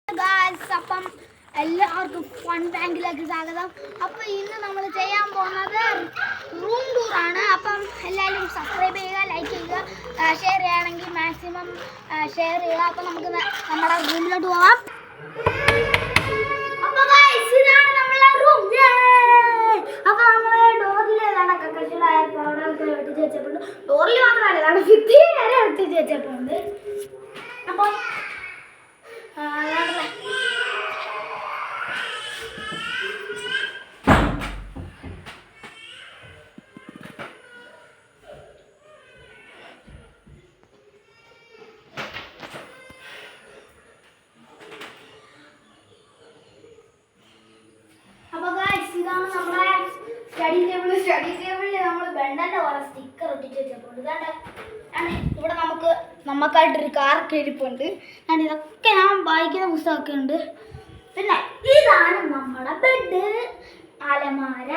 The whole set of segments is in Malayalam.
അപ്പം എല്ലാവർക്കും ഫൺ ബാങ്കിലേക്ക് സ്വാഗതം. അപ്പം ഇന്ന് നമ്മൾ ചെയ്യാൻ പോകുന്നത് റൂം ടൂറാണ്. അപ്പം എല്ലാവരും സബ്സ്ക്രൈബ് ചെയ്യുക, ലൈക്ക് ചെയ്യുക, ഷെയർ ചെയ്യുകയാണെങ്കിൽ മാക്സിമം ഷെയർ ചെയ്യുക. അപ്പം നമുക്ക് നമ്മുടെ റൂമിലോട്ട് പോവാം. അപ്പം ഇതാണ് നമ്മളെ റൂം. അപ്പം നമ്മൾ ഡോറിൽ കക്കശിലായ പൗഡറൊക്കെ ഒട്ടിച്ച് വെച്ചപ്പോണ്ട്, ഡോറിൽ മാത്രമല്ല ഇതാണ് ഭിത്തി വരെ ഒട്ടിച്ച് വെച്ചപ്പോണ്ട്. അപ്പം ഇതാണ് നമ്മുടെ സ്റ്റഡി ടേബിളിൽ നമ്മൾ ബെണ്ണന്റെ പോലെ സ്റ്റിക്കർ ഒട്ടിച്ച് വെച്ചപ്പോൾ ഇവിടെ നമുക്കായിട്ടൊരു കാറൊക്കെ ഇരിപ്പുണ്ട്. ഇതൊക്കെ ഞാൻ വായിക്കുന്ന പുസ്തകമൊക്കെ ഉണ്ട്. പിന്നെ ഇതാണ് നമ്മുടെ ബെഡ്, അലമാര.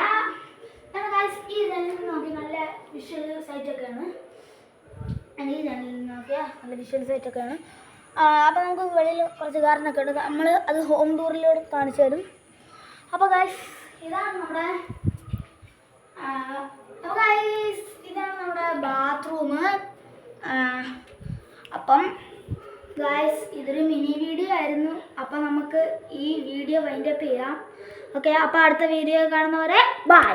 ഈ ജനലിൽ നോക്കി നല്ല വിഷ്വൽ സൈറ്റൊക്കെയാണ്. ഈ ജനലിൽ നോക്കിയാൽ നല്ല വിഷ്വൽ സൈറ്റൊക്കെയാണ്. അപ്പോൾ നമുക്ക് വെളിയിൽ കുറച്ച് ഗാർഡനൊക്കെ ഉണ്ട്. നമ്മൾ അത് ഹോം ടൂറിലൂടെ കാണിച്ചു തരും. അപ്പോൾ ഗൈസ് ഇതാണ് നമ്മുടെ ബാത്റൂം. അപ്പം ഗൈസ് ഇതൊരു മിനി വീഡിയോ ആയിരുന്നു. അപ്പം നമുക്ക് ഈ വീഡിയോ വൈൻഡപ്പ് ചെയ്യാം. ഓക്കെ, അപ്പോൾ അടുത്ത വീഡിയോ കാണുന്നവരെ ബൈ.